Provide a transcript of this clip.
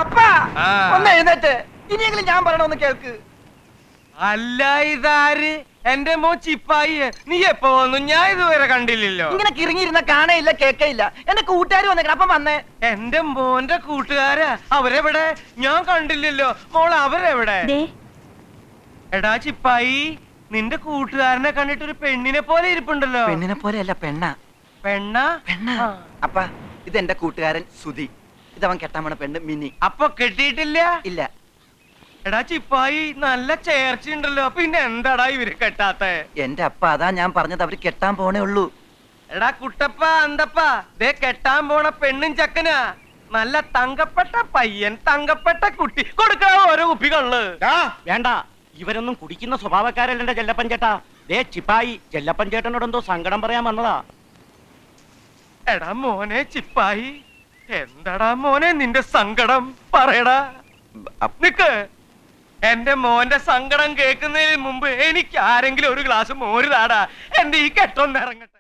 അപ്പാ ഒന്ന് എഴുന്നേറ്റ്, ഇനിയെങ്കിലും ഞാൻ പറയണമെന്ന് കേൾക്ക്. അല്ല ഇതാര്? എന്റെ മോ ചിപ്പായി. നീ എപ്പോ വന്നു? ഞാൻ ഇതുവരെ കണ്ടില്ലല്ലോ. ഇങ്ങനെ കിറങ്ങിയിരുന്ന കാണയില്ല കേക്കയില്ല. എന്റെ കൂട്ടുകാർ വന്നേക്കണം, അപ്പം വന്നേ. എന്റെ മോന്റെ കൂട്ടുകാരാ? അവരെവിടെ? ഞാൻ കണ്ടില്ലല്ലോ. മോൾ അവരെവിടെ? എടാ ചിപ്പായി, നിന്റെ കൂട്ടുകാരനെ കണ്ടിട്ട് ഒരു പെണ്ണിനെ പോലെ ഇരിപ്പുണ്ടല്ലോ. പെണ്ണിനെ പോലെയല്ല, പെണ്ണാ. പെണ്ണാ? പെണ്ണാ. അപ്പ ഇത് എന്റെ കൂട്ടുകാരൻ സുധി. ഇതവൻ കെട്ടാൻ പോണ പെണ്ണ് മിനി. അപ്പൊ കെട്ടിയിട്ടില്ല? ഇല്ല. എടാ ചിപ്പായി, നല്ല ചേർച്ചയുണ്ടല്ലോ. പിന്നെ എന്താടാ ഇവര് കെട്ടാത്തെ? എന്റെ അപ്പ അതാ ഞാൻ പറഞ്ഞത്, അവര് കെട്ടാൻ പോണേ ഉള്ളൂ. എടാ കുട്ടപ്പ അന്തപ്പ, ദേ കെട്ടാൻ പോണ പെണ്ണും ചക്കനാ. നല്ല തങ്കപ്പെട്ട പയ്യൻ, തങ്കപ്പെട്ട കുട്ടി. കൊടുക്കാ ഓരോ കുപ്പികള്. വേണ്ട, ഇവരൊന്നും കുടിക്കുന്ന സ്വഭാവക്കാരല്ല ചെല്ലപ്പൻ ചേട്ടാ. ദേ ചിപ്പായി, ചെല്ലപ്പൻ ചേട്ടനോടെന്തോ സങ്കടം പറയാൻ വന്നതാ. എടാ മോനെ ചിപ്പായി, എന്താടാ മോനെ നിന്റെ സങ്കടം? പറയടാ. നിക്ക്. എന്റെ മോന്റെ സങ്കടം കേൾക്കുന്നതിന് മുമ്പ് എനിക്ക് ആരെങ്കിലും ഒരു ഗ്ലാസ് മോര് താടാ. എന്റെ ഈ കെട്ടൊന്നിറങ്ങട്ടെ.